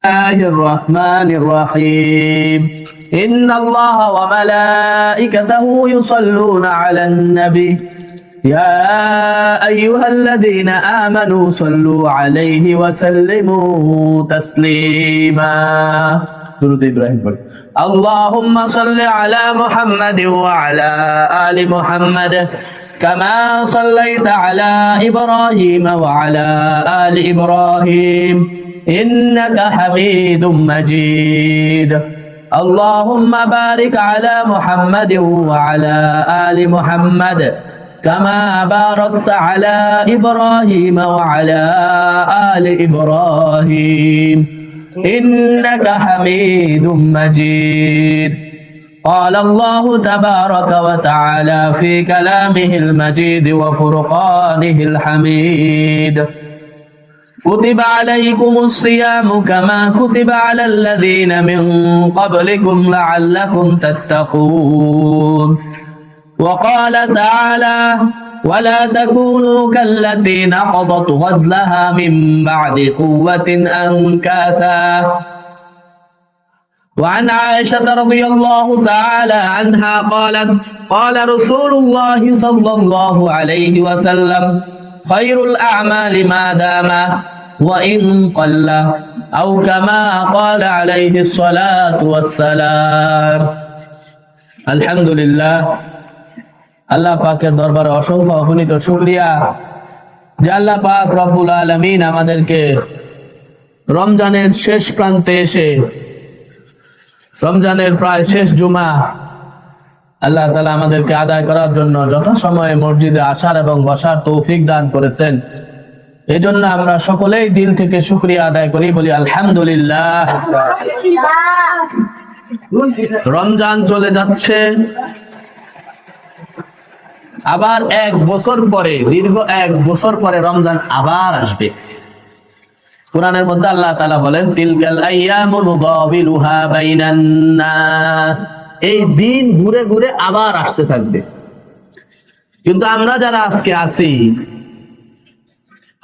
الله الرحمن الرحيم إن الله وملائكته يصلون على النبي يا أيها الذين آمنوا صلوا عليه وسلموا تسليما درود إبراهيم اللهم صل على محمد وعلى آل محمد كما صليت على إبراهيم وعلى آل إبراهيم إنك حميد مجيد اللهم بارك على محمد وعلى آل محمد كما باركت على إبراهيم وعلى آل إبراهيم إنك حميد مجيد قال الله تبارك وتعالى في كلامه المجيد وفرقانه الحميد كتب عليكم الصيام كما كتب على الذين من قبلكم لعلكم تتقون وقال تعالى ولا تكونوا كالتي نقضت غزلها من بعد قوة أنكاثا وعن عائشة رضي الله تعالى عنها قالت قال رسول الله صلى الله عليه وسلم خير الأعمال ما دام وإن قل أو كما قال عليه الصلاة والسلام الحمد لله আল্লাহ পাকের দরবারে অসংখ্য অগণিত শুকরিয়া যে আল্লাহ পাক রব্বুল আলামিন আমাদেরকে রমজানের শেষ প্রান্তে এসে রমজানের প্রায় শেষ জুমা আল্লাহ তাআলা আমাদেরকে আদায় করার জন্য যথাসময়ে মসজিদে আসার এবং বসার তৌফিক দান করেছেন। এই জন্য আমরা সকলেই দিল থেকে শুকরিয়া আদায় করি, বলি আলহামদুলিল্লাহ। রমজান চলে যাচ্ছে, আবার এক বছর পরে, দীর্ঘ এক বছর পরে রমজান আবার আসবে। কোরআনের মধ্যে আল্লাহ তাআলা বলেন তিলকাল আইয়ামু নুদাবিলুহা বাইনান নাস, এই দিন ঘুরে ঘুরে আবার আসতে থাকবে। কিন্তু আমরা যারা আজকে আছি,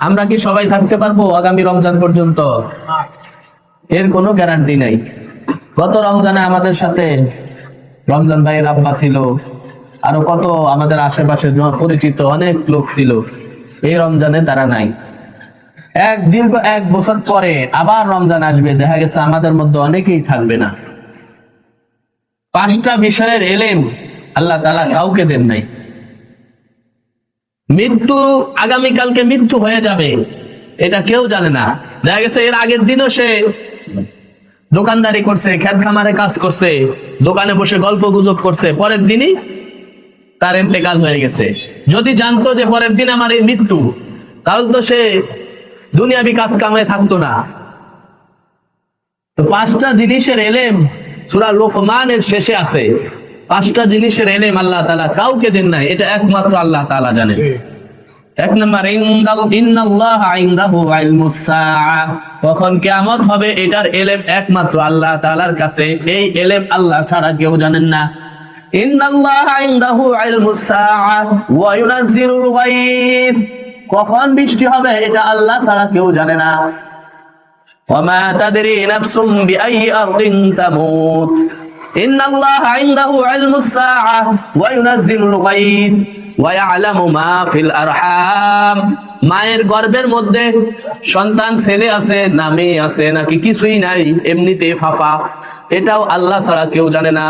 আমরা কি সবাই থাকতে পারবো আগামী রমজান পর্যন্ত? এর কোনো গ্যারান্টি নাই। গত রমজানে আমাদের সাথে রমজান ভাইয়ের আব্বা ছিল, আরো কত আমাদের আশেপাশে পরিচিত অনেক লোক ছিল, এই রমজানে তারা নাই। দীর্ঘ এক বছর পরে আবার রমজান আসবে, দেখা গেছে আমাদের মধ্যে অনেকেই থাকবে না। 5টা বিষয়ের এলেম আল্লাহ তাআলা কাউকে দেন নাই। মৃত্যু, আগামীকালকে মৃত্যু হয়ে যাবে, এটা কেউ জানে না। দেখা গেছে এর আগের দিনও সে দোকানদারি করছে, খেত খামারে কাজ করছে, দোকানে বসে গল্প গুজব করছে, পরের দিনই তার ইন্তেকাল হয়ে গেছে। যদি জানতো যে পরের দিন আমার এই মৃত্যু, তাহলে তো সে দুনিয়াবি কাজ কামে থাকতো না। তো 5টা জিনিসের এলেম সূরা লোকমানের শেষে আছে। 5টা জিনিসের এলেম আল্লাহ তাআলা কাউকে দেন নাই, এটা একমাত্র আল্লাহ তাআলা জানেন। 1 নম্বর ইন্নাল্লাহা ইনদাহু ইলমুস সাআ, কখন কিয়ামত হবে এটার এলেম একমাত্র আল্লাহ তাআলার কাছে। এই এলেম আল্লাহ ছাড়া কেউ জানেন না। ইন্নাল্লাহা ইনদাহু ইলমুস সাআ ওয়া ইউনাজ্জিলুল গায়থ, কখন বৃষ্টি হবে এটা আল্লাহ ছাড়া কেউ জানে না। ওয়ামা তাদরি নাফসুম বিআইয়ি আরদিন তামুত ইন্নাল্লাহা ইনদাহু ইলমুস সাআ ওয়া ইউনাজ্জিলুল গায়থ ওয়া ইয়ালামু মা ফিল আরহাম, মায়ের গর্ভের মধ্যে সন্তান ছেলে আছে না মেয়ে আছে নাকি কিছুই নাই, এমনিতে ফাঁপা, এটাও আল্লাহ ছাড়া কেউ জানে না।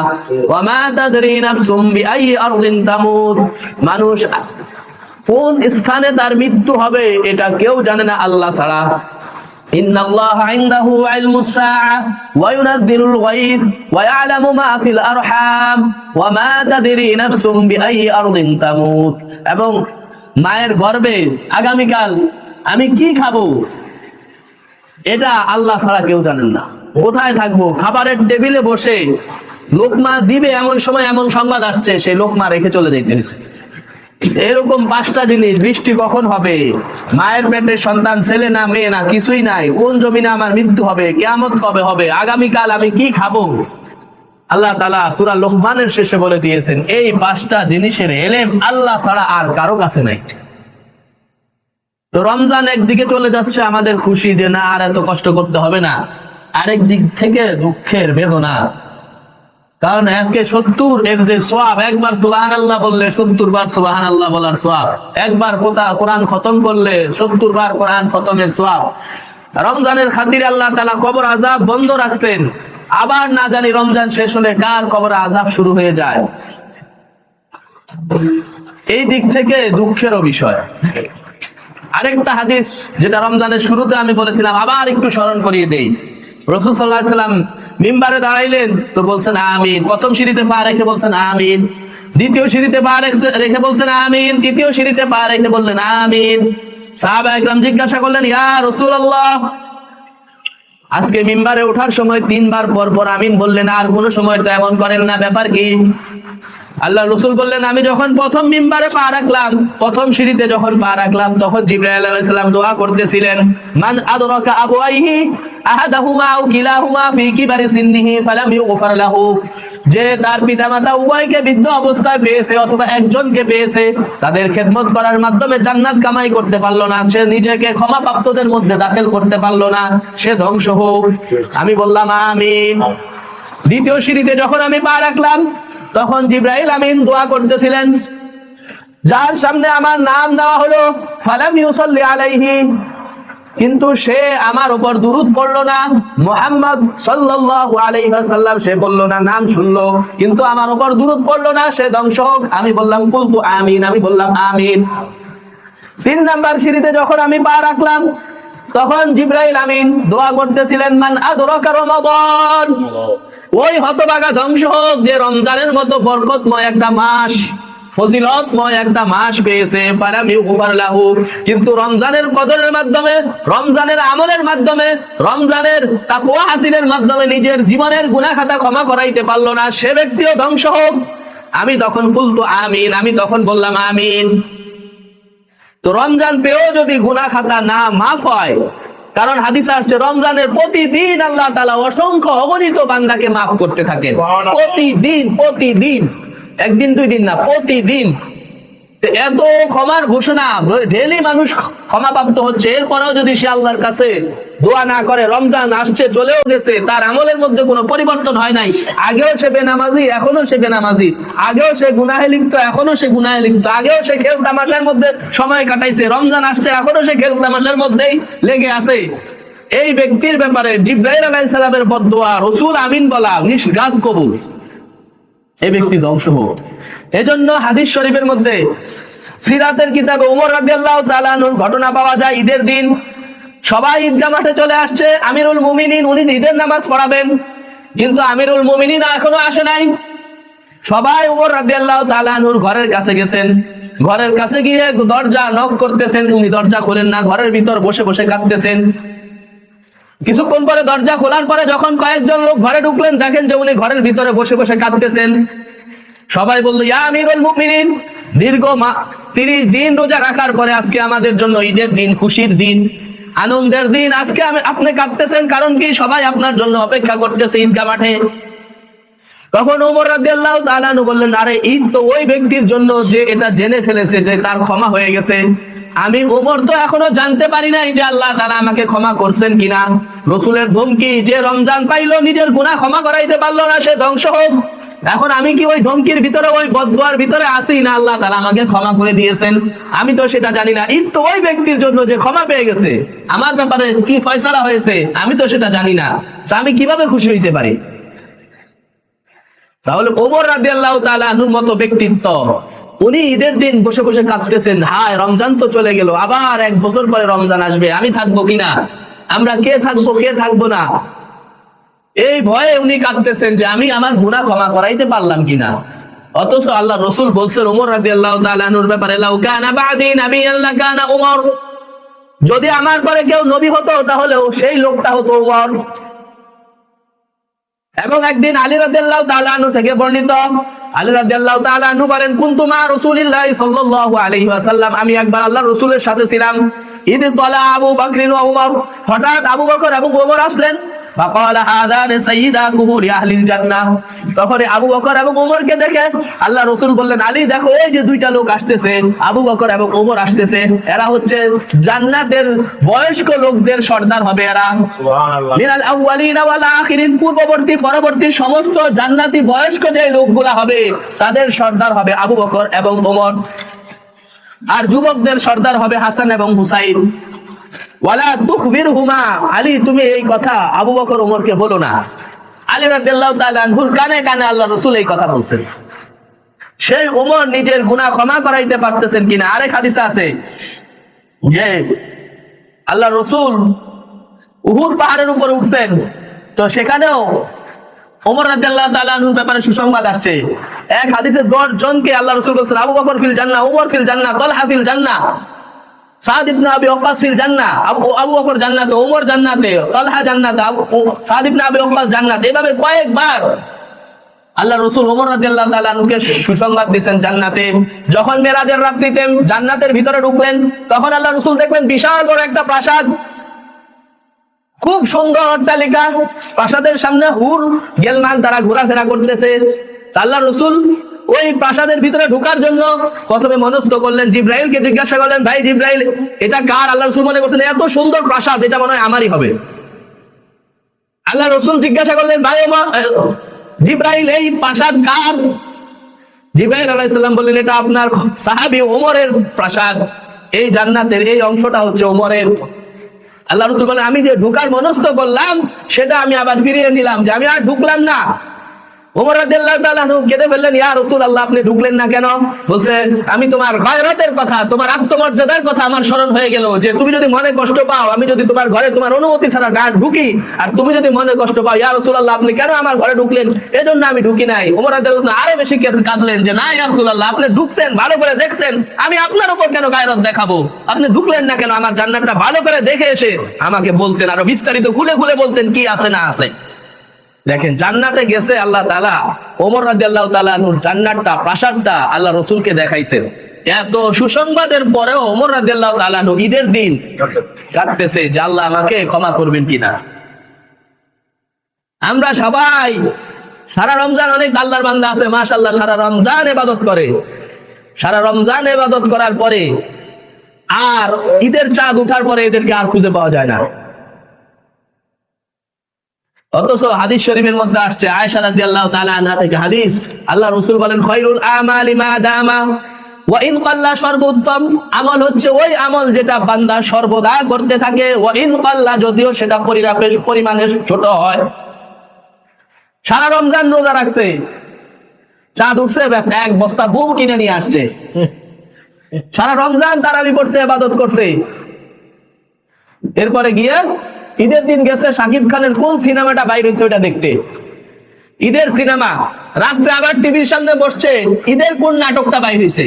ওয়ামা তাদরি নাফসুম বিআইয়ি আরদিন তামুত, মানুষ কোন স্থানে তার মৃত্যু হবে এটা কেউ জানে না আল্লাহ ছাড়া। ইন্নাল্লাহা ইনদাহু ইলমুস সাআ ওয়া ইউনাজ্জিলুল গায়থ ওয়া ইয়ালামু মা ফিল আরহাম ওয়া মা তাদরি নাফসুম বিআইয়ি আরদিন তামুত, এবং মায়ের গর্ভে আগামীকাল আমি কি খাবো এটা আল্লাহ ছাড়া কেউ জানেন না। কোথায় থাকবো, খাবারের টেবিলে বসে লোকমা দিবে এমন সময় এমন সংবাদ আসছে সেই লোকমা রেখে চলে যাইতে হয়েছে। এরকম 5টা জিনিস, বৃষ্টি কখন হবে, মায়ের পেটে সন্তান ছেলে না মেয়ে না কিছুই নাই, কোন জমিনে আমার মৃত্যু হবে, কিয়ামত কবে হবে, আগামীকাল আমি কি খাবো, আল্লাহ তাআলা সূরা লোকমানের শেষে বলে দিয়েছেন এই 5টা জিনিসের এলেম আল্লাহ ছাড়া আর কারো কাছে নাই। তো রমজান একদিকে চলে যাচ্ছে, আমাদের খুশি যে না আর এত কষ্ট করতে হবে না, আরেক দিক থেকে দুঃখের বেদনা। কারণ একে 70 এর যে সওয়াব, একবার সুবহানাল্লাহ বললে 70 বার সুবহানাল্লাহ বলার সওয়াব, একবার কোরআন খতম করলে 70 বার কোরআন খতমের সওয়াব। রমজানের খাতিরে আল্লাহ তাআলা কবর আযাব বন্ধ রাখছেন, আবার না জানি রমজান শেষ হলে কার কবরে আযাব শুরু হয়ে যায়। এই দিক থেকে দুঃখেরও বিষয়। আরেকটা হাদিস যেটা রমজানের শুরুতে আমি বলেছিলাম, আবার একটু স্মরণ করিয়ে দেই। রাসূল সাল্লাল্লাহু আলাইহি সাল্লাম মিম্বারে দাঁড়াইলেন তো বলছেন আমিন, প্রথম সিঁড়িতে পা রেখে বলছেন আমিন, দ্বিতীয় সিঁড়িতে পা রেখে বলছেন আমিন, তৃতীয় সিঁড়িতে পা রেখে বললেন আমিন। সাহাবায়ে কেরাম জিজ্ঞাসা করলেন, ইয়া রাসূলুল্লাহ, আজকে মিম্বারে ওঠার সময় 3 বার পর পর আমিন বললেন, আর কোন সময় তো এমন করেন না, ব্যাপার কি? আল্লাহ রাসূল বললেন, আমি যখন প্রথম মিম্বারে পা রাখলাম, প্রথম সিঁড়িতে যখন পা রাখলাম, তখন জিবরাইল আলাইহিস সালাম দোয়া করতেছিলেন, মান আদরাকা আবওয়াইহি আহাদাহুমা আও কিলাহুমা ফি কিবারি সিন্নিহি ফালাম ইউগফার লাহু। যে তার পিতামাতা উভয়কে বৃদ্ধ অবস্থায় পেয়েছে অথবা একজনকে পেয়েছে, তাদের খেদমত করার মাধ্যমে জান্নাত কামাই করতে পারলো না, সে নিজেকে ক্ষমাপ্রাপ্তদের মধ্যে দাখিল করতে পারলো না, সে ধ্বংস হোক। আমি বললাম আমিন। দ্বিতীয় সিঁড়িতে যখন আমি পা রাখলাম, তখন জিবরাইল আমিন দোয়া করতেছিলেন, যার সামনে আমার নাম নেওয়া হলো ফালাম ইউসাল্লি আলাইহি, কিন্তু সে আমার উপর দুরূদ পড়লো না, মুহাম্মদ সাল্লাল্লাহু আলাইহি ওয়াসাল্লাম সে বললো না, নাম শুনলো কিন্তু আমার উপর দুরূদ পড়লো না, সে ধ্বংস হোক। আমি বললাম কুলতু আমিন, আমি বললাম আমিন। 3 নাম্বার সিঁড়িতে যখন আমি পা রাখলাম, তখন জিবরাইল আমিন দোয়া করতেছিলেন, মান আদরাকা রমাদান, ওই হতভাগা ধ্বংস হোক যে রমজানের মতো বরকতময় একটা মাস, ফজিলতময় একটা মাস পেয়েছে, ফালাম ইউগফার লাহু, কিন্তু রমজানের কদরের মাধ্যমে, রমজানের আমলের মাধ্যমে, রমজানের তাকওয়া হাসিলের মাধ্যমে নিজের জীবনের গুনাহ খাতা ক্ষমা করাইতে পারলো না, সে ব্যক্তিও ধ্বংস হোক। আমি তখন কুলতু আমিন, আমি তখন বললাম আমিন। তো রমজান পেয়েও যদি গুনাহ খাতা না মাফ হয়, কারণ হাদিসে আসছে রমজানের প্রতিদিন আল্লাহ তাআলা অসংখ্য অগণিত বান্দাকে মাফ করতে থাকেন, প্রতিদিন, একদিন 2 দিন না, প্রতিদিন। এত ক্ষমার ঘোষণা, ডেইলি মানুষ ক্ষমাপ্রাপ্ত হচ্ছে, এরপরেও যদি সে আল্লাহর কাছে দোয়া না করে, রমজান আসছে চলেও গেছে, তার আমলের মধ্যে কোনো পরিবর্তন হয় নাই, আগেও সে বেনামাজি এখনো সে বেনামাজি, আগেও সে গুনাহে লিপ্ত এখনো সে গুনাহে লিপ্ত, আগেও সে খেল তামাশার মধ্যে সময় কাটাইছে, রমজান আসছে এখনো সে খেল তামাশার মধ্যেই লেগে আছে, এই ব্যক্তির ব্যাপারে জিবরাইল আলাইহিস সালামের বদদোয়া, রাসূল আমিন বলা নিষ্ঘাত কবুল, এই ব্যক্তি ধ্বংস হোক। এজন্য হাদিস শরীফের মধ্যে সিরাতের কিতাবে ওমর রাদিয়াল্লাহু তাআলা আনহুর ঘটনা পাওয়া যায়। ঈদের দিন সবাই ঈদগাহ মাঠে চলে আসছে, আমিরুল মুমিনিন উনি ঈদের নামাজ পড়াবেন, কিন্তু আমিরুল মুমিনিন এখনো আসে নাই। সবাই ওমর রাদিয়াল্লাহু তাআলা আনহুর ঘরের কাছে গেছেন, ঘরের কাছে গিয়ে দরজা নক করতেছেন, উনি দরজা খোলেন না, ঘরের ভিতর বসে বসে কাঁদতেছেন। কিছুক্ষণ পরে দরজা খোলার পরে যখন কয়েকজন লোক ঘরে ঢুকলেন, দেখেন যে উনি ঘরের ভিতরে বসে বসে কাঁদতেছেন। সবাই বললো, ইয়া আমিরুল মুমিনিন, দীর্ঘ 30 দিন রোজা রাখার পরে আজকে আমাদের জন্য ঈদের দিন, খুশির দিন, আনন্দের দিন, আজকে আপনি কাঁদতেছেন কারণ কি? সবাই আপনার জন্য অপেক্ষা করতেছে ঈদগাহ মাঠে। তখন ওমর রাদিয়াল্লাহু তাআলা আনহু বললেন, আরে ঈদ তো ওই ব্যক্তির জন্য যে এটা জেনে ফেলেছে যে তার ক্ষমা হয়ে গেছে, আমি ওমর তো এখনো জানতে পারি নাই যে আল্লাহ তাআলা আমাকে ক্ষমা করছেন কিনা। রাসূলের ধমকি, যে রমজান পাইলো নিজের গুনাহ ক্ষমা করাইতে পারলো না, সে ধ্বংস হোক। এখন আমি কি ওই ধমকির ভিতরে, ওই বদদোয়ার ভিতরে আছি না আল্লাহ তাআলা আমাকে ক্ষমা করে দিয়েছেন? আমি তো সেটা জানি না। ঈদ তো ওই ব্যক্তির জন্য যে ক্ষমা পেয়ে গেছে, আমার ব্যাপারে কি ফয়সালা হয়েছে আমি তো সেটা জানি না, তা আমি কিভাবে খুশি হইতে পারি? তাহলে ওমর রাদিয়াল্লাহু তাআলা আনহুর মতো ব্যক্তিত্ব, উনি ঈদের দিন বসে বসে কাঁদতেছেন, হায় রমজান তো চলে গেল, আবার 1 বছর পরে রমজান আসবে, আমি থাকবো কিনা, আমরা কে থাকবো কে থাকবো না, এই ভয়ে উনি কাঁদতেছেন যে আমি আমার গুনাহ ক্ষমা করাইতে পারলাম কিনা। অথচ আল্লাহ রাসূল বলছেন ওমর রাদিয়াল্লাহু তাআলা আনহুর ব্যাপারে, লাউ কানা বাদি নাবিয়ান লাকানা ওমর, যদি আমার পরে কেউ নবী হতো তাহলে সেই লোকটা হতো ওমর। এবং একদিন আলী রাদিয়াল্লাহু তাআলা আনহু থেকে বর্ণিত, আলী রাদিয়াল্লাহু তাআলা আনহু বলেন, কুনতু মা রাসূলিল্লাহি সাল্লাল্লাহু আলাইহি ওয়াসাল্লাম, আমি একবার আল্লাহর রাসূলের সাথে ছিলাম। ঈদ তলা আবু বকর ওয়া উমর, হঠাৎ আবু বকর এবং ওমর আসলেন। ফাকাল হাযান সাইয়্যিদা কুবুরি আহলিল জান্নাহ। তখন আবু বকর এবং ওমরকে দেখে আল্লাহ রাসূল বললেন, আলী দেখো এই যে দুইটা লোক আসতেছে, আবু বকর এবং ওমর আসতেছে, এরা হচ্ছে জান্নাতের বয়স্ক লোকদের সর্দার হবে। এরা সুবহানাল্লাহ মিনাল আউয়ালিনা ওয়াল আখিরিন, পূর্ববর্তী পরবর্তী সমস্ত জান্নাতি বয়স্ক যে লোকগুলা হবে তাদের সর্দার হবে আবু বকর এবং ওমর। আর যুবকদের সর্দার হবে হাসান এবং হুসাইন। ওয়ালা তুখবিরহুমা, আলী তুমি এই কথা আবু বকর ওমরকে বলো না। আলী রাদিয়াল্লাহু তাআলা আনহুর কানে কানে আল্লাহ রাসূল এই কথা বলছেন। সেই ওমর নিজের গুনাহ ক্ষমা করাইতে পারতেছেন কিনা। আরেক হাদিসে আছে যে আল্লাহ রাসূল উহুদ পাহাড়ের উপরে উঠতেন, তো সেখানেও ওমর রাদিয়াল্লাহু তাআলা আনহুর ব্যাপারে সুসংবাদ আসছে। এক হাদিসে 10 জনকে আল্লাহ রাসূল বলেছেন আবু বকর ফিল জান্নাহ, ওমর ফিল জান্নাহ, তালহা ফিল জান্নাহ, সাদ ইবনে আবি ওয়াক্কাস ফিল জান্নাহ, আবু বকর জান্নাতে, ওমর জান্নাতে, তালহা জান্নাতে, সাদ ইবনে আবি ওয়াক্কাস জান্নাতে। এভাবে কয়েকবার আল্লাহ রাসূল ওমর রাদিয়াল্লাহু তাআলা আনহুকে সুসংবাদ দিয়েছেন জান্নাতে। যখন মেরাজের রাত্রিতে জান্নাতের ভিতরে ঢুকলেন, তখন আল্লাহ রাসূল দেখলেন বিশাল বড় একটা প্রাসাদ, খুব সুন্দর অট্টালিকা। প্রাসাদের সামনে হুর গেলমান তারা ঘোরাফেরা করতেছে। আল্লাহ রাসূল ওই প্রাসাদের ভিতরে ঢোকার জন্য প্রথমে মনস্থ করলেন, জিব্রাইলকে জিজ্ঞাসা করলেন, ভাই জিব্রাইল এটা কার? আল্লাহ রাসূল মনে করছেন এত সুন্দর প্রাসাদ, এটা মনে হয় আমারই হবে। আল্লাহ রাসূল জিজ্ঞাসা করলেন, ভাই জিব্রাইল এই প্রাসাদ কার? জিব্রাইল আলাইহিস সালাম বললেন, এটা আপনার সাহাবী ওমরের প্রাসাদ, এই জান্নাতের এই অংশটা হচ্ছে ওমরের। আল্লাহ রাসূল বলেন, আমি যে ঢোকার মনস্থ করলাম সেটা আমি আবার ফিরিয়ে নিলাম, যে আমি আর ঢুকলাম না। ওমর রাদিয়াল্লাহু তাআলা কেঁদে ফেললেন, ইয়া রাসূলুল্লাহ আপনি ঢুকলেন না কেন? বলছে, আমি তোমার গায়রতের কথা, তোমার আত্মমর্যাদার কথা আমার স্মরণ হয়ে গেল, যে তুমি যদি মনে কষ্ট পাও, আমি যদি তোমার ঘরে তোমার অনুমতি ছাড়া ঢুকি, আর তুমি যদি মনে কষ্ট পাও, ইয়া রাসূলুল্লাহ আপনি কেন আমার ঘরে ঢুকলেন, এজন্য আমি ঢুকি নাই। ওমর রাদিয়াল্লাহু তাআলা আরো বেশি কাঁদলেন যে না ইয়া রাসূলুল্লাহ আপনি ঢুকতেন, ভালো করে দেখতেন, আমি আপনার উপর কেন গায়রত দেখাবো? আপনি ঢুকলেন না কেন? আমার জান্নাতটা ভালো করে দেখে এসে আমাকে বলতেন, আরো বিস্তারিত খুলে খুলে বলতেন কি আছে না আছে। দেখেন জান্নাতে গেছে আল্লাহ তাআলা, ওমর রাদিয়াল্লাহু তাআলা আনহুর জান্নাতটা, প্রাসাদটা আল্লাহ রাসূলকে দেখাইছেন। এত সুসংবাদের পরেও ওমর রাদিয়াল্লাহু তাআলা আনহু ঈদের দিন কাঁদতেছে যে আল্লাহ আমাকে ক্ষমা করবেন কিনা। আমরা সবাই সারা রমজান, অনেক আল্লাহর বান্দা আছে মাশাআল্লাহ সারা রমজান ইবাদত করে, সারা রমজান ইবাদত করার পরে আর ঈদের চাঁদ ওঠার পরে এদেরকে আর খুঁজে পাওয়া যায় না। অথচ হাদিস শরীফের মধ্যে আসছে, আয়েশা রাদিয়াল্লাহু তাআলা আনহা থেকে হাদিস, আল্লাহ রাসূল বলেন, খায়রুল আমালি মা দামা ওয়া ইন কাল্লা, সর্বোত্তম আমল হচ্ছে ওই আমল যেটা বান্দা সর্বদা করতে থাকে, ওয়া ইন কাল্লা, যদিও সেটা পরিমাণে ছোট হয়। সারা রমজান রোজা রাখতে, চাঁদ উঠছে ব্যাস এক বস্তা বুম কিনে নিয়ে আসছে, সারা রমজান তারাবি পড়ছে, ইবাদত করছে, এরপরে গিয়ে ঈদের দিন গেছে শাকিব খানের কোন সিনেমাটা বাইর হয়েছে ওটা দেখতে, ঈদের সিনেমা। রাত্রে আবার টিভির সামনে বসছে, ঈদের কোন নাটকটা বাইর হয়েছে।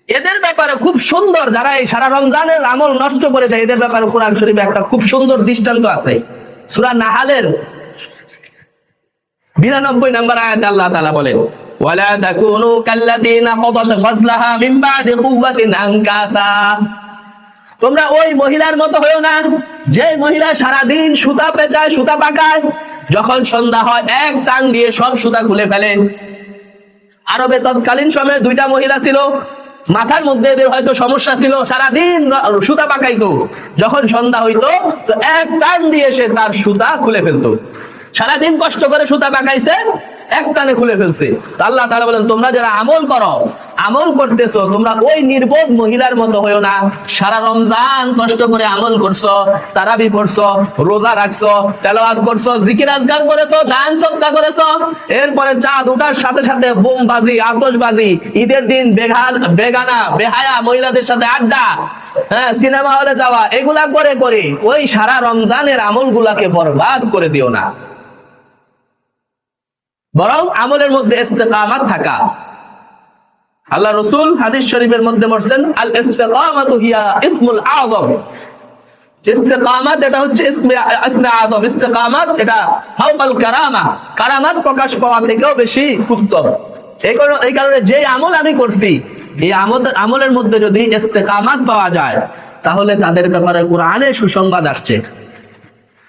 এদের ব্যাপারে খুব সুন্দর, যারা এই সারা রমজানের আমল নষ্ট করে দেয়, এদের ব্যাপারে কোরআন শরীফে একটা খুব সুন্দর দৃষ্টান্ত আছে। সূরা নাহালের 92 নম্বর আয়াতে আল্লাহ তাআলা বলেন, ওয়ালা তাকুনু কাল্লাযীনা ক্বাদাত গাজলাহা মিন বাদি কুওয়াতিন আনকাসা, তোমরা ওই মহিলার মতো হয়েও না যে মহিলা সারাদিন সুতা পেঁচায়, সুতা পাকায়, যখন সন্ধ্যা হয় এক টান দিয়ে সব সুতা খুলে ফেলে। আরবে তৎকালীন সময়ে দুইটা মহিলা ছিল, মাথার মধ্যে এদের হয়তো সমস্যা ছিল, সারাদিন সুতা পাকাইতো, যখন সন্ধ্যা হইতো তো এক টান দিয়ে সে তার সুতা খুলে ফেলতো। সারাদিন কষ্ট করে সুতা পাকাইছে, এক টানে খুলে ফেলছে। আল্লাহ তাআলা বলেন, তোমরা যারা আমল করো, আমল করতেছো, তোমরা ওই নির্বোধ মহিলার মতো হইও না। সারা রমজান কষ্ট করে আমল করছো, তারাবি পড়ছো, রোজা রাখছো, তেলাওয়াত করছো, জিকির আজকার করেছো, দান সদকা করেছো, এরপরে চাঁদ ওঠার সাথে সাথে বোমবাজি, আতশবাজি, ঈদের দিন বেগানা বেহায়া মহিলাদের সাথে আড্ডা, হ্যাঁ সিনেমা হলে যাওয়া, এগুলা করে করে ওই সারা রমজানের আমলগুলাকে বরবাদ করে দিও না, বরং আমলের মধ্যে ইস্তেকামাত থাকা। আল্লাহ রাসূল হাদিস শরীফের মধ্যে বলেছেন, আল ইস্তিকামাতু হিয়া ইসমুল আযম, ইস্তেকামাত এটা হচ্ছে ইসমে আযম, ইস্তেকামাত এটা হাওয়াল কারামা, কারামাত প্রকাশ পাওয়া থেকেও বেশি উত্তম। এই কারণে যে আমল আমি করছি, এই আমলের মধ্যে যদি ইস্তেকামাত পাওয়া যায়, তাহলে তাদের ব্যাপারে কোরআনে সুসংবাদ আসছে।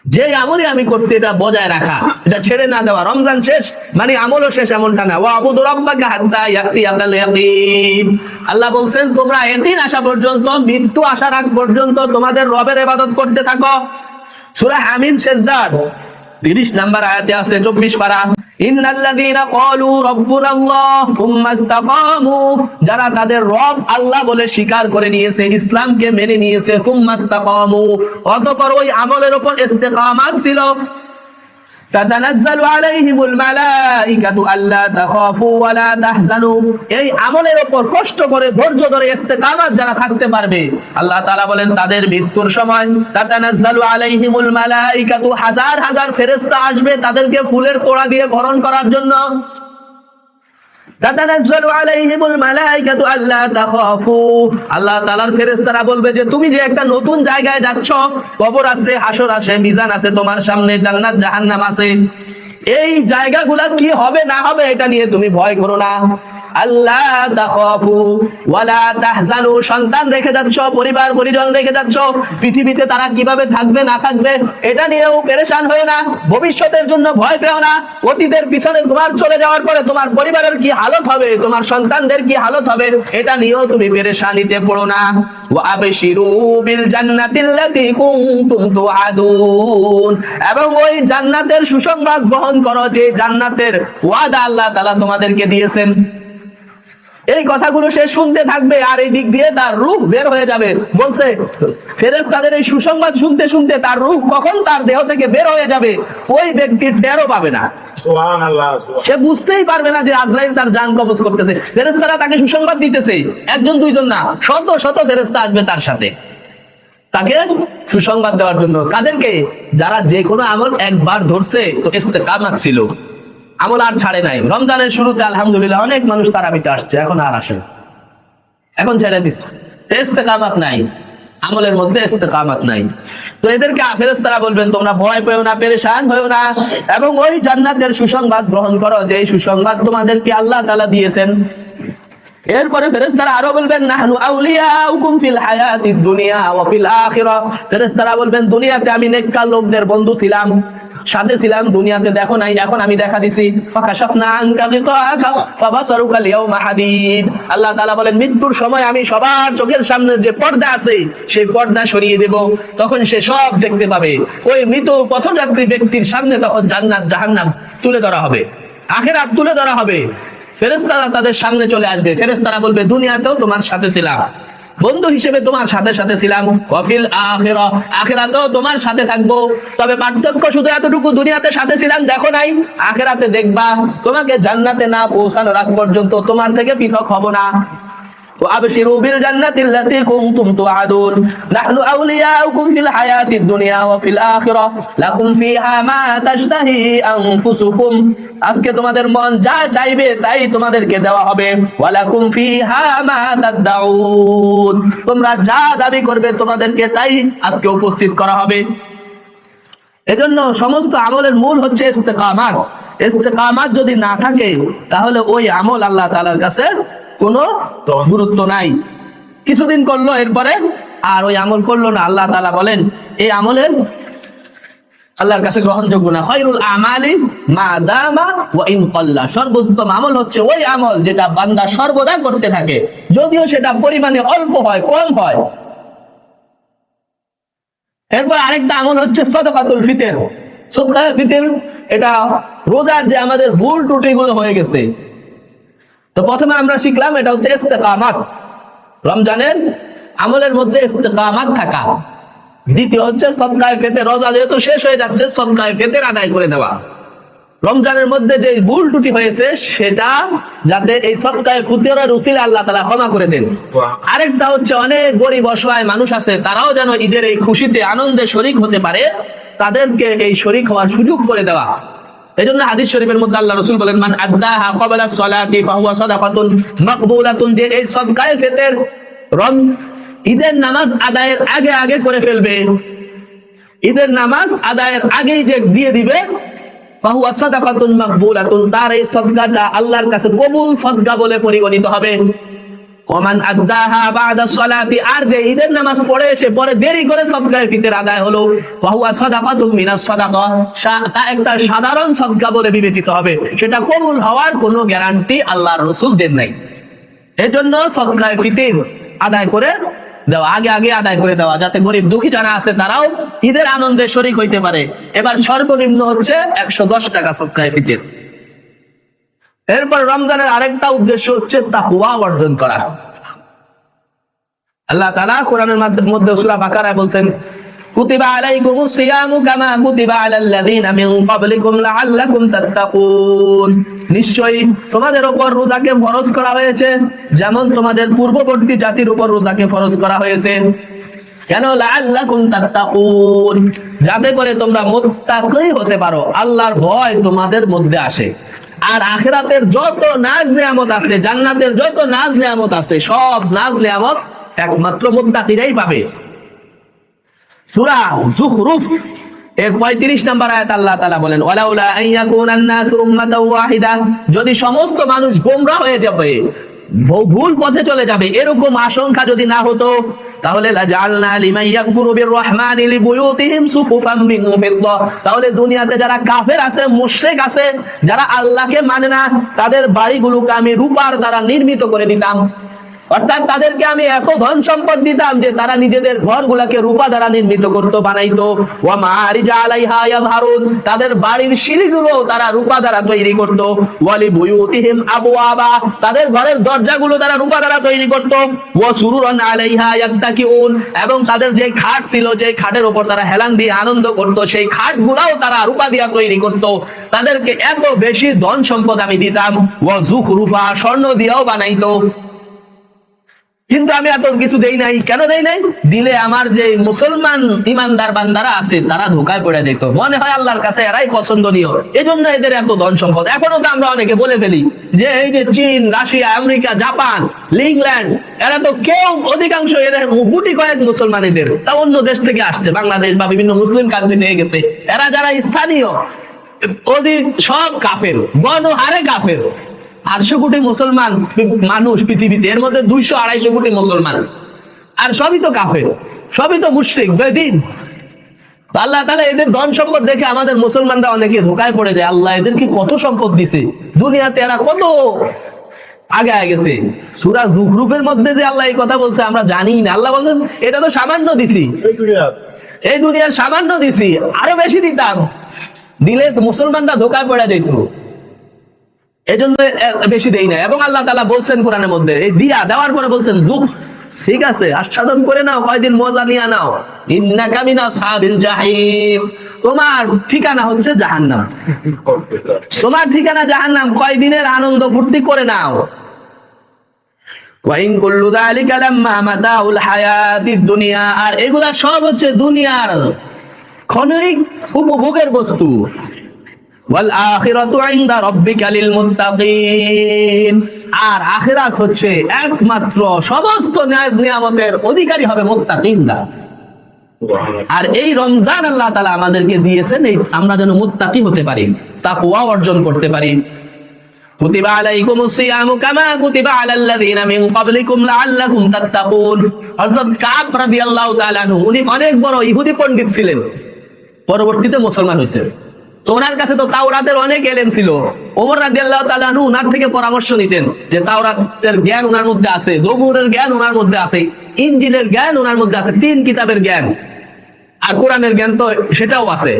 যে আমলই আমি করছি এটা বজায় রাখা, এটা ছেড়ে না দেওয়া। রমজান শেষ মানে আমলও শেষ এমনটা না। ওয়াবুদু রাব্বাকা হাত্তা ইয়াতিয়াকাল ইয়াকিন। আল্লাহ বলছেন তোমরা ইয়াকিন আসা পর্যন্ত, মৃত্যু আসার আগ পর্যন্ত তোমাদের রবের ইবাদত করতে থাকো। সূরা হামিম সেজদার 30 নম্বর আয়াতে আছে, 24 পারা। ইন্নাল্লাযীনা ক্বালু রাব্বুনাল্লাহ সুম্মা ইসতাকামু, যারা তাদের রব আল্লাহ বলে স্বীকার করে নিয়েছে, ইসলামকে মেনে নিয়েছে, সুম্মা ইসতাকামু, অতঃপর ওই আমলের উপর ইস্তেকামাত ছিল। তাতানাজ্জালু আলাইহিমুল মালাইকাতু আল্লা তাখাফু ওয়া লা তাহজানু, এই আমলের উপর কষ্ট করে ধৈর্য ধরে ইস্তেকামাত যারা থাকতে পারবে, আল্লাহ তাআলা বলেন তাদের মৃত্যুর সময় তাতানাজ্জালু আলাইহিমুল মালাইকাতু, হাজার হাজার ফেরেশতা আসবে তাদেরকে ফুলের তোড়া দিয়ে বরণ করার জন্য। তাতানাজ্জালু আলাইহিমুল মালাইকাতু আল্লা তাখাফু, আল্লাহ তাআলার ফেরেশতারা বলবে যে তুমি যে একটা নতুন জায়গায় যাচ্ছ, কবর আছে, হাসর আছে, মিজান আছে তোমার সামনে, জান্নাত জাহান্নাম আছে, এই জায়গাগুলা কি হবে না হবে এটা নিয়ে তুমি ভয় করো না। আল্লাহ তাখাফু ওয়া লা তাহজানু, সন্তান রেখে যাচ্ছ, পরিবার পরিজন রেখে যাচ্ছ, পৃথিবীতে তারা কিভাবে থাকবে না থাকবে এটা নিয়েও পেরেশান হয়ে না, ভবিষ্যতের জন্য ভয় পেও না, অতীতের পিছনে তোমার চলে যাওয়ার পরে তোমার পরিবারের কি হালত হবে, তোমার সন্তানদের কি হালত হবে এটা নিয়েও তুমি পেরেশানিতে পড়ো না। ওয়া আবশিরু বিল জান্নাতিল্লাতী কুনতুম তুআদুন, এবং ওই জান্নাতের সুসংবাদ বহন করো যে জান্নাতের ওয়াদা আল্লাহ তাআলা তোমাদেরকে দিয়েছেন। এই কথাগুলো সে শুনতে থাকবে আর এই দিক দিয়ে তার রূহ বের হয়ে যাবে। বলছে ফেরেশতাদের এই সুসংবাদ শুনতে শুনতে তার রূহ কখন তার দেহ থেকে বের হয়ে যাবে ওই ব্যক্তির টেরও পাবে না, সুবহানাল্লাহ, সে বুঝতেই পারবে না যে আজরাইল তার জান কবজ করতেছে। ফেরেশতারা তাকে সুসংবাদ দিতেছে, একজন দুইজন না, শত শত ফেরেশতা আসবে তার সাথে তাকে সুসংবাদ দেওয়ার জন্য। কাদেরকে? যারা যে কোনো আমল একবার ধরছে তো ইস্তেকামাত ছিল, আমল আর ছাড়ে নাই। রমজানের শুরুতে আলহামদুলিল্লাহ অনেক মানুষ তারাবিতে আসছে, এখন আর আসে না, এখন ছেড়ে দিচ্ছে, ইস্তেকামাত নাই, আমলের মধ্যে ইস্তেকামাত নাই। তো এদেরকে ফেরেশতারা বলবেন তোমরা ভয় পেও না, পেরেশান হয়েও না, এবং ওই জান্নাতের সুসংবাদ গ্রহণ করো যে সুসংবাদ তোমাদেরকে আল্লাহ তাআলা দিয়েছেন। এরপরে ফেরেশতারা আরো বলবেন নাহনু আউলিয়াউকুম ফিল হায়াতিদ দুনিয়া ওয়া ফিল আখিরাহ, ফেরেশতারা বলবেন দুনিয়াতে আমি নেককার লোকদের বন্ধু ছিলাম, সাথে ছিলাম, দুনিয়াতে দেখো নাই, এখন আমি দেখা দিছি। ফাকাশাফনা আনকা গিতাআকা ফাবাসারুকা লিয়াউমা হাদিদ, আল্লাহ তাআলা বলেন মৃত্যুর সময় আমি সবার চোখের সামনে যে পর্দা আছে সেই পর্দা সরিয়ে দেব, তখন সে সব দেখতে পাবে। ওই মৃত পথযাত্রী ব্যক্তির সামনে তখন জান্নাত জাহান্নাম তুলে ধরা হবে, আখিরাত তুলে ধরা হবে, ফেরেশতারা তাদের সামনে চলে আসবে। ফেরেশতারা বলবে দুনিয়াতেও তোমার সাথে ছিলাম, বন্ধু হিসেবে তোমার সাথে সাথে ছিলাম, ওয়াফিল আখিরাহ, আখিরাতেও তোমার সাথে থাকবো। তবে পার্থক্য শুধু এতটুকু, দুনিয়াতে সাথে ছিলাম দেখো নাই, আখিরাতে দেখবা, তোমাকে জান্নাতে না পৌঁছানোর আগ পর্যন্ত তোমার থেকে পৃথক হব না। وأبشروا بالجنة التي كنتم توعدون نحن أولياؤكم في الحياة الدنيا وفي الآخرة لكم فيها ما تشتهي أنفسكم, আজকে তোমাদের মন যা চাইবে তাই তোমাদেরকে দেওয়া হবে। ওয়ালাকুম ফিহা মা তাদউন, তোমরা যা দাবি করবে তোমাদেরকে তাই আজকে উপস্থিত করা হবে। এজন্য সমস্ত আমলের মূল হচ্ছে ইস্তেকামাত। ইস্তেকামাত যদি না থাকে তাহলে ওই আমল আল্লাহ তাআলার কাছে কোনো গুরুত্ব নাই। কিছুদিন করলো এরপরে আর ওই আমল করলো না, আল্লাহ তাআলা বলেন এই আমলের আল্লাহর কাছে গ্রহণযোগ্য না। খায়রুল আমালি মা দামা ওয়া ইন ক্বাল্লা, সর্বোত্তম আমল হচ্ছে ওই আমল যেটা বান্দা সর্বদা করতে থাকে, যদিও সেটা পরিমাণে অল্প হয়, কম হয়। এরপর আরেকটা আমল হচ্ছে সাদাকাতুল ফিতর। সাদাকাতুল ফিতর এটা রোজার যে আমাদের ভুল ত্রুটিগুলো হয়ে গেছে, তো প্রথমে আমরা শিখলাম এটা হচ্ছে ইস্তেকামাত, রমজানের আমলের মধ্যে ইস্তেকামাত থাকা। দ্বিতীয় হচ্ছে সদকায়ে ফিতর, রোজা যেহেতু শেষ হয়ে যাচ্ছে সদকায়ে ফিতর আদায় করে দেওয়া। রমজানের মধ্যে যে ভুল ত্রুটি হয়েছে সেটা যাতে এই সদকায়ে ফিতরের উসিলায় আল্লাহ তাআলা ক্ষমা করে দেন। আরেকটা হচ্ছে অনেক গরিব অসহায় মানুষ আছে, তারাও যেন ঈদের এই খুশিতে আনন্দে শরীক হতে পারে, তাদেরকে এই শরীক হওয়ার সুযোগ করে দেওয়া। এজন্য হাদিস শরীফের মধ্যে আল্লাহ রাসূল বলেন মান আদাহা ক্বাবলা সলাতি ফাহুয়া সাদাকাতুন মাকবুলাতুন, যে এই সদকায়ে ফিতর ঈদের নামাজ আদায়ের আগে আগে করে ফেলবে, ঈদের নামাজ আদায়ের আগেই যে দিয়ে দিবে, ফাহুয়া সাদাকাতুন মাকবুলাতুন, তার এই সদকাটা আল্লাহর কাছে কবুল সদকা বলে পরিগণিত হবে। ওমান আদাহা বাদা সালাতি, আর যে ঈদের নামাজ পড়ে এসে পরে দেরি করে সদকায়ে ফিতর আদায় হলো, ওয়া হুয়া সাদাকাতুম মিনাস সাদাকা, তা একটা সাধারণ সদকা বলে বিবেচিত হবে, সেটা কবুল হওয়ার কোনো গ্যারান্টি আল্লাহর রাসূল দেন নাই। এজন্য সদকায়ে ফিতর আদায় করে দেওয়া, আগে আগে আদায় করে দেওয়া, যাতে গরিব দুঃখী যারা আছে তারাও ঈদের আনন্দে শরীক হইতে পারে। এবার সর্বনিম্ন হচ্ছে 110 টাকা সদকায়ে ফিতর। এরপর রমজানের আরেকটা উদ্দেশ্য হচ্ছে তাকওয়া অর্জন করা। আল্লাহ তাআলা কোরআনের মধ্যে সূরা বাকারায় বলছেন, কুতিবা আলাইকুমুস সিয়ামু কামা কুতিবা আলাল্লাযীনা মিন ক্বাবলিকুম লাআল্লাকুম তাত্তাকুন, নিশ্চয়ই তোমাদের উপর রোজাকে ফরজ করা হয়েছে যেমন তোমাদের পূর্ববর্তী জাতির উপর রোজাকে ফরজ করা হয়েছে। কেন? লাআল্লাকুম তাত্তাকুন, যাতে করে তোমরা মুত্তাকি হতে পারো, আল্লাহর ভয় তোমাদের মধ্যে আসে। আর আখিরাতের যত নাজ নিয়ামত আছে, জান্নাতের যত নাজ নিয়ামত আছে, সব নাজ নিয়ামত একমাত্র মুত্তাকিরাই পাবে। সূরা যুখরুফ এর 35 নম্বর আয়াত আল্লাহ তাআলা বলেন, ওয়ালাউলা আইয়াকুনান নাসু উম্মাতাও ওয়াহিদা, যদি সমস্ত মানুষ গোমরা হয়ে যাবে, ভুল পথে চলে যাবে, এরকম আশঙ্কা যদি না হতো, তাহলে লাজালনা লিমান ইয়াকফুরু বিররহমানি লিবুয়ুতিহিম সুকুফাম মিন ফিদ্দা, তাহলে দুনিয়াতে যারা কাফের আছে, মুশরিক আছে, যারা আল্লাহকে মানে না, তাদের বাড়িগুলোকে আমি রূপার দ্বারা নির্মিত করে দিতাম। অর্থাৎ তাদেরকে আমি এত ধন সম্পদ দিতাম যে তারা নিজেদের ঘরগুলোকে রূপা দ্বারা নির্মিত করতে বানাইতো। ওয়া মারিজা আলাইহা ইয়াযহারুন, তাদের বাড়ির সিঁড়িগুলো তারা রূপা দ্বারা তৈরি করত। ওয়ালি বুয়ুতিহিম আবওয়াবা, তাদের ঘরের দরজাগুলো তারা রূপা দ্বারা তৈরি করত। ওয়া সুরুরান আলাইহা ইয়াত্তাকিউন, এবং তাদের যে খাট ছিল, যে খাটের উপর তারা হেলান দিয়ে আনন্দ করত, সেই খাটগুলোও তারা রূপা দিয়ে তৈরি করত। তাদেরকে এত বেশি ধন সম্পদ আমি দিতাম। ওয়া যুখরুফা, স্বর্ণ দিয়েও বানাইতো। কিন্তু আমি এত কিছু দেই নাই। কেন দেই নাই? দিলে আমার যে মুসলমান ইমানদার বান্দারা আছে তারা ধোঁকায় পড়ে যেত, মনে হয় আল্লাহর কাছে এরাই পছন্দনীয়, এজন্য এদের এত ধন সম্পদ। এখনো তো আমরা অনেকে বলে ফেলি যে এই যে চীন, রাশিয়া, আমেরিকা, জাপান, ইংল্যান্ড, এরা তো কেউ অধিকাংশ এদের গুটি কয়েক মুসলমান, এদের তা অন্য দেশ থেকে আসছে, বাংলাদেশ বা বিভিন্ন মুসলিম কান্ট্রি থেকে গেছে। এরা যারা স্থানীয় অধিক সব কাফের, গণহারে কাফের। 800 কোটি মুসলমান মানুষ পৃথিবীতে, এর মধ্যে 200-250 কোটি মুসলমান, আর সবই তো কাফের, সবই তো মুশরিক বেদিন। আল্লাহ তাআলা এদের ধন সম্পদ দেখে আমাদের মুসলমানরা অনেকে ধোঁকায় পড়ে যায়, আল্লাহ এদেরকে কত সম্পদ দিছে, দুনিয়াতে এরা কত আগে গেছে। সূরা যুখরুফের মধ্যে যে আল্লাহ এই কথা বলছে আমরা জানি না। আল্লাহ বলেন এটা তো সামান্য দিছি, এই দুনিয়ার সামান্য দিছি, আরো বেশি দিতাম, দিলে মুসলমানরা ধোঁকায় পড়ে যেত, এজন্য বেশি দেই না। এবং আল্লাহ তাআলা বলছেন কোরআনের মধ্যে, এই দেওয়ার পরে বলছেন যুগ, ঠিক আছে আস্বাদন করে নাও, কয়দিন মজা নিয়ে নাও, ইন্নাকা মিনাস সাবিল জাহিম, তোমার ঠিকানা হচ্ছে জাহান্নাম, তোমার ঠিকানা জাহান্নাম, কয়দিনের আনন্দ ফুর্তি করে নাও। ওয়াইন কুল্লু যালিকা লাম্মা মাতাউল হায়াতিদ দুনিয়া, আর এগুলা সব হচ্ছে দুনিয়ার ক্ষণিক উপভোগের বস্তু। ওয়াল আখিরাতু ইনদা রাব্বিকা লিল মুত্তাকিন, আর আখিরাত হচ্ছে একমাত্র সমস্ত নাজ নিয়ামতের অধিকারী হবে মুত্তাকিনরা। আর এই রমজান আল্লাহ তাআলা আমাদেরকে দিয়েছেন এই আমরা যেন মুত্তাকি হতে পারি, তাকওয়া অর্জন করতে পারি। কুতিবা আলাইকুমুস সিয়ামু কামা কুতিবা আলাল্লাযীনা মিন ক্বাবলিকুম লাআল্লাকুম তাত্তাকুন। হযরত কাব রাদিয়াল্লাহু তাআলা আনহু, উনি অনেক বড় ইহুদি পণ্ডিত ছিলেন, পরবর্তীতে মুসলমান হয়েছে। তো ওনার কাছে তো তাওরাতের অনেক ইলম ছিল। ওমর রাদিয়াল্লাহু তাআলা আনহু ওনার থেকে পরামর্শ নিতেন যে তাওরাতের জ্ঞান ওনার মধ্যে আছে, জবুরের জ্ঞান ওনার মধ্যে আছে, ইনজিলের জ্ঞান ওনার মধ্যে আছে, 3 কিতাবের জ্ঞান, আর কোরআনের জ্ঞান তো সেটাও আছে।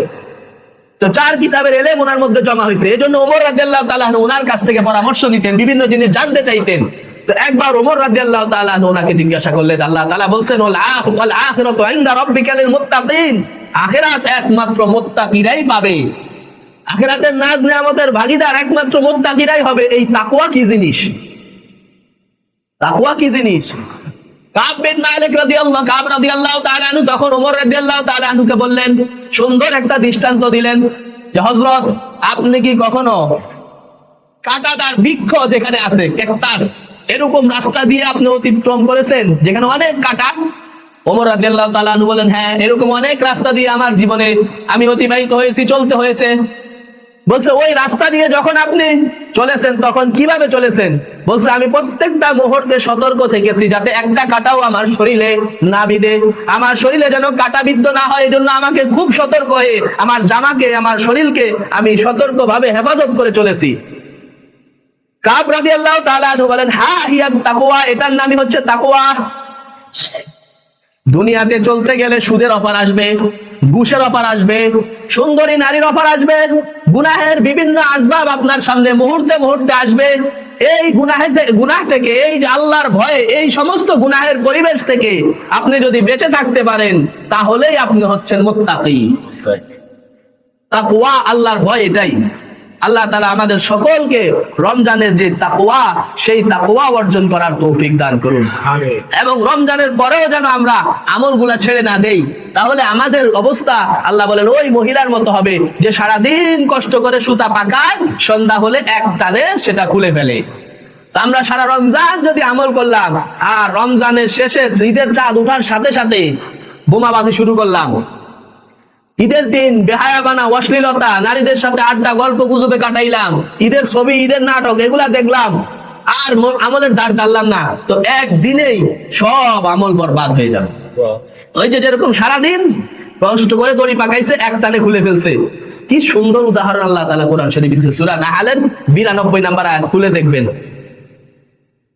তো 4 কিতাবের ইলম ওনার মধ্যে জমা হয়েছে। এজন্য ওমর রাদিয়াল্লাহু তাআলা আনহু ওনার কাছ থেকে পরামর্শ নিতেন, বিভিন্ন জিনিস জানতে চাইতেন। তো একবার ওমর রাদিয়াল্লাহু তাআলা আনহু ওনাকে জিজ্ঞাসা করলেন, আল্লাহ তাআলা বলছেন ওয়াল আখিরাতু ইনদা রাব্বিকা লিল মুত্তাকিন, আখিরাত একমাত্র মুত্তাকিরাই পাবে, আখিরাতের নাজ নিয়ামতের ভাগীদার একমাত্র মুত্তাকিরাই হবে। এই তাকওয়া কি জিনিস? তাকওয়া কি জিনিস? কাব বিন মালিক রাদিয়াল্লাহু তাআলা আনহু তখন ওমর রাদিয়াল্লাহু তাআলা আনহুকে বললেন, সুন্দর একটা দৃষ্টান্ত দিলেন যে হযরত আপনি কি কখনো কাঁটাদার বৃক্ষ যেখানে আছে, ক্যাকটাস, এরকম রাস্তা দিয়ে আপনি অতিক্রম করেছেন যেখানে অনেক কাঁটা? ওমর রাদিয়াল্লাহু তাআলা আনহু বলেন, হ্যাঁ, এরকম অনেক রাস্তা দিয়ে আমার জীবনে আমি অতিবাহিত হয়েছি, চলতে হয়েছে। বলছে ওই রাস্তা দিয়ে যখন আপনি চলেছেন তখন কিভাবে চলেছেন? বলছে আমি প্রত্যেকটা মুহূর্তে সতর্ক থেকেছি যাতে একটা কাঁটাও আমার শরীরে না বিঁধে, আমার শরীরে যেন কাঁটা বিদ্ধ না হয়, এই জন্য আমাকে খুব সতর্ক হয়ে আমার জামাকে, আমার শরীরকে আমি সতর্কভাবে হেফাজত করে চলেছি। কাব রাদিয়াল্লাহু তাআলা আনহু বলেন, হ্যাঁ হিয়া তাকওয়া, এটার নামই হচ্ছে তাকওয়া। দুনিয়াতে চলতে গেলে সুদের অফার আসবে, ঘুষের অফার আসবে, সুন্দরী নারীর অফার আসবে, গুনাহের বিভিন্ন আসবাব আপনার সামনে মুহূর্তে মুহূর্তে আসবে। এই গুনাহ থেকে, এই যে আল্লাহর ভয়ে, এই সমস্ত গুনাহের পরিবেশ থেকে আপনি যদি বেঁচে থাকতে পারেন তাহলেই আপনি হচ্ছেন মুত্তাকি। তাকওয়া, আল্লাহর ভয়, এটাই। আল্লাহ তাআলা আমাদের সকলকে রমজানের যে তাকওয়া, সেই তাকওয়া অর্জন করার তৌফিক দান করুন। এবং রমজানের পরেও যেন আমরা আমলগুলা ছেড়ে না দেই, তাহলে আমাদের অবস্থা আল্লাহ বলেন ওই মহিলার মতো হবে যে সারাদিন কষ্ট করে সুতা পাকায়, সন্ধ্যা হলে এক টানে সেটা খুলে ফেলে। আমরা সারা রমজান যদি আমল করলাম, আর রমজানের শেষে ঈদের চাঁদ ওঠার সাথে সাথে বোমাবাজি শুরু করলাম, ঈদের দিন বেহায়াবানা, অশ্লীলতা, নারীদের সাথে আড্ডা, গল্প গুজবে কাটাইলাম, ঈদের ছবি, ঈদের নাটক এগুলা দেখলাম, আর আমলের দাঁড় টানলাম না, তো একদিনেই সব আমল বরবাদ হয়ে যাবে। ওই যে যেরকম সারাদিন কষ্ট করে দড়ি পাকাইছে, এক টানে খুলে ফেলছে। কি সুন্দর উদাহরণ আল্লাহ তাআলা কোরআন শরীফে দিয়েছে। সূরা নাহলের 92 নম্বর আয়াত খুলে দেখবেন।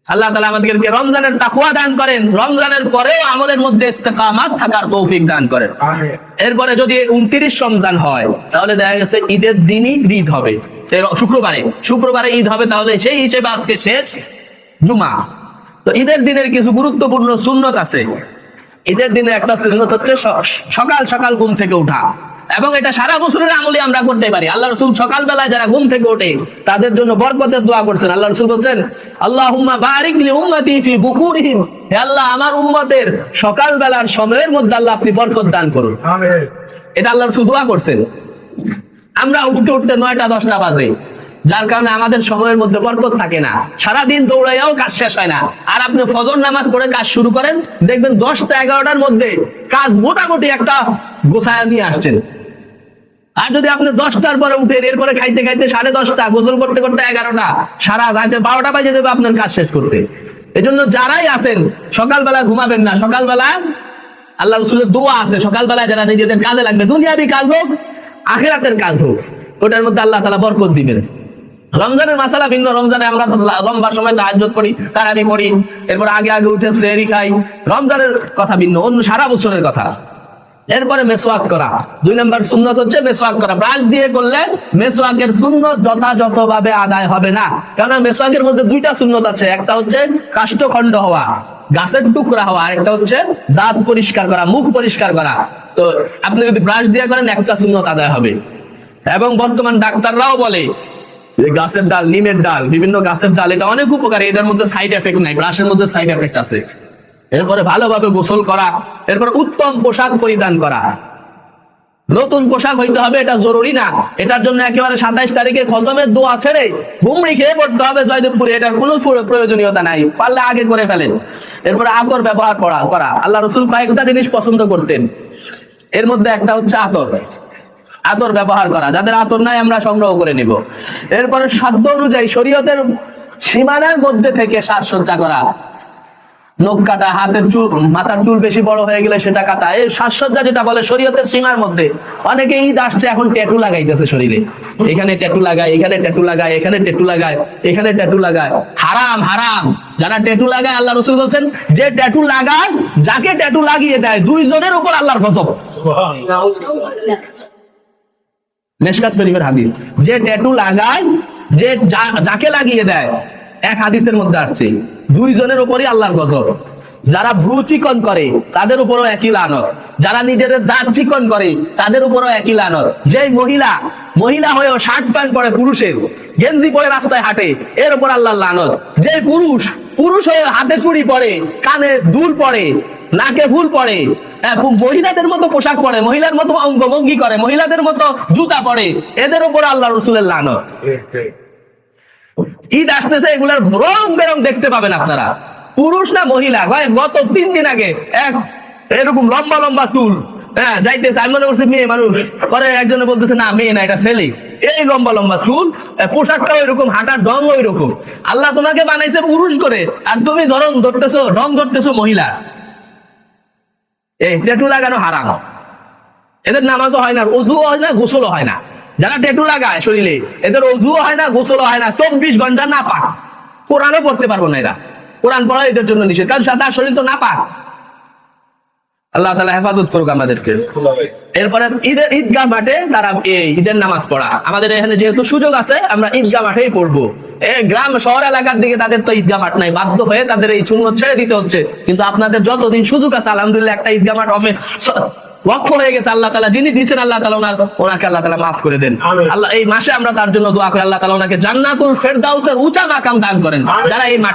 আল্লাহ তাআলা আমাদেরকে রমজানের তাকওয়া দান করেন, রমজানের পরেও আমলের মধ্যে ইস্তেকামাত থাকার তৌফিক দান করেন। এরপরে যদি 29 রমজান হয়, তাহলে দেখা গেছে ঈদের দিনই ঈদ হবে, শুক্রবারে ঈদ হবে, তাহলে সেই হিসেবে আজকে শেষ জুমা। তো ঈদের দিনের কিছু গুরুত্বপূর্ণ সুন্নত আছে। ঈদের দিনে একটা সুন্নত হচ্ছে সকাল সকাল ঘুম থেকে ওঠা, এবং এটা সারা বছরের আমলে আমরা করতে পারি। আল্লাহ রাসূল সকালবেলায় যারা ঘুম থেকে ওঠে তাদের জন্য বরকতের দোয়া করছেন। আল্লাহ রাসূল বলেন, আল্লাহুম্মা বারিক লি উম্মতি ফি বুকুরিহিম, হে আল্লাহ আমার উম্মতের সকালবেলার সময়ের মধ্যে আল্লাহ আপনি বরকত দান করুন। আমিন। এটা আল্লাহ রাসূল দোয়া করছেন। আমরা উঠতে উঠতে 9টা 10টা বাজে, যার কারণে আমাদের সময়ের মধ্যে বরকত থাকে না, সারাদিন দৌড়াইয়াও কাজ শেষ হয় না। আর আপনি ফজর নামাজ পড়ে কাজ শুরু করেন, দেখবেন 10টা 11টার মধ্যে কাজ মোটামুটি একটা গোছায় নিয়ে আসছেন। আর যদি আপনি 10টার পরে উঠেন, এরপরে খাইতে খাইতে 10:30, গোসল করতে করতে 11টা, সারা রাতে 12টা বাজে যাবে আপনার কাজ শেষ করতে। এজন্য যারাই আছেন সকালবেলা ঘুমাবেন না। সকালবেলা আল্লাহ রাসূলের দোয়া আছে, সকালবেলা যারা নিজেদের কাজে লাগবে, দুনিয়াবি কাজ হোক আখিরাতের কাজ হোক, ওটার মধ্যে আল্লাহ তাআলা বরকত দিবেন। রমজানের মাসালা ভিন্ন। রমজানে আমরা লম্বা সময় তাহাজ্জুদ করি, তারাবি করি, এরপর আগে আগে উঠে সেহরি খাই। রমজানের কথা ভিন্ন, অন্য সারা বছরের কথা। এরপরে মেসওয়াক করা, 2 নম্বর সুন্নত হচ্ছে মেসওয়াক করা। ব্রাশ দিয়ে করলে মেসওয়াকের সুন্নত যথাযথভাবে আদায় হবে না, কারণ মেসওয়াকের মধ্যে 2টা সুন্নত আছে। একটা হচ্ছে কাষ্ঠখণ্ড হওয়া, গাছের টুকরা হওয়া, আর একটা হচ্ছে দাঁত পরিষ্কার করা, মুখ পরিষ্কার করা। তো আপনি যদি ব্রাশ দিয়ে করেন একটা সুন্নত আদায় হবে। এবং বর্তমান ডাক্তাররাও বলে যে গাছের ডাল, নিমের ডাল, বিভিন্ন গাছের ডাল, এটা অনেক উপকারী, এটার মধ্যে সাইড এফেক্ট নাই, ব্রাশের মধ্যে সাইড এফেক্ট আছে। এরপরে ভালোভাবে গোসল করা, এরপর উত্তম পোশাক পরিধান করা। নতুন পোশাক হইতে হবে এটা জরুরি না, এটার জন্য একেবারে 27 তারিখে খতমের দোয়া ছেড়ে ঘুমড়ি খেয়ে পড়তে হবে জয়দেবপুরে, এটার কোনো প্রয়োজনীয়তা নাই, পারলে আগে করে ফেলেন। এরপরে আতর ব্যবহার করা। আল্লাহ রাসূল কয়েকটা জিনিস পছন্দ করতেন, এর মধ্যে একটা হচ্ছে আতর ব্যবহার করা। যাদের আতর নাই আমরা সংগ্রহ করে নিব। এরপরে সাধ্য অনুযায়ী শরীয়তের সীমানার মধ্যে থেকে সাজসজ্জা করা, নখ কাটা, হাতের চুল, মাথার চুল বেশি বড় হয়ে গেলে সেটা কাটা, এই সাজসজ্জা যেটা বলে শরীয়তের সীমার মধ্যে। অনেকে ঈদ আসছে এখন ট্যাটু লাগাইতেছে শরীরে, এখানে ট্যাটু লাগায়, এখানে ট্যাটু লাগায়, এখানে ট্যাটু লাগায়, এখানে ট্যাটু লাগায়। হারাম, হারাম। যারা ট্যাটু লাগায়, আল্লাহ রাসূল বলেন যে ট্যাটু লাগায়, যাকে ট্যাটু লাগিয়ে দেয়, 2 জনের উপর আল্লাহর গজব। সুবহানাল্লাহ। মিশকাত শরীফের হাদিস, যে ট্যাটু লাগায়, যে যাকে লাগিয়ে দেয়, এক হাদিসের মধ্যে আসছে 2 জনের উপরই আল্লাহর গজব। যারা ভ্রু চিকন করে তাদের উপরও একই লানত, যারা নিজেদের দাঁত চিকন করে তাদের উপরও একই লানত। যে মহিলা হয়েও শার্ট প্যান্ট পরে, পুরুষের গেঞ্জি পরে রাস্তায় হাঁটে, এর উপর আল্লাহর লানত। যে পুরুষ হয়ে হাতে চুড়ি পরে, কানে দুল পরে, নাকে ফুল পরে, মহিলাদের মতো পোশাক পরে, মহিলার মতো অঙ্গভঙ্গি করে, মহিলাদের মতো জুতা পরে, এদের উপর আল্লাহ রাসূলের লানত। ঈদ আসতেছে, এগুলার রং বেরং দেখতে পাবেন আপনারা। পুরুষ না মহিলা, গত 3 দিন আগে এরকম লম্বা লম্বা চুল, যাইতেছে, আমি মনে করছি মেয়ে মানুষ, পরে একজনে বলতেছে না মেয়ে না, এটা ছেলে। এই লম্বা লম্বা চুল, পোশাকটা ওইরকম, হাঁটার ঢং ওইরকম। আল্লাহ তোমাকে বানাইছে পুরুষ করে, আর তুমি ঢং ধরতেছো মহিলা। এই ট্যাটু লাগানো হারাম। এদের নামাজও হয় না, ওযুও হয় না, গোসলও হয় না। যারা ট্যাটু লাগায় শরীরে, এদের ওযুও হয় না, গোসলও হয় না, 24 ঘন্টা না পাক। কোরআনও পড়তে পারবো না এরা, কোরআন পড়া এদের জন্য নিষেধ, কারণ সাদা শরীর তো না পাক। আল্লাহ তাআলা হেফাজত করুক আমাদেরকে। এরপরে ঈদগাহ মাঠে তারা ঈদের নামাজ পড়া, আমাদের এখানে যেহেতু সুযোগ আছে আমরা ঈদগাহ মাঠেই পড়বো। গ্রাম শহর এলাকার দিকে তাদের তো ঈদগাহ মাঠ নাই, বাধ্য হয়ে তাদের এই সুন্নত ছেড়ে দিতে হচ্ছে। কিন্তু আপনাদের যতদিন সুযোগ আছে আলহামদুলিল্লাহ একটা ঈদগাহ মাঠ হবে, ওয়াকফ হয়ে গেছে। আল্লাহ তাআলা যিনি দিয়েছেন আল্লাহ তাআলা ওনাকে আল্লাহ তাআলা মাফ করে দেন। আল্লাহ এই মাসে আমরা তার জন্য দোয়া করি, আল্লাহ তাআলা ওনাকে জান্নাতুল ফেরদাউসের উঁচা মাকাম দান করেন। যারা এই মাঠ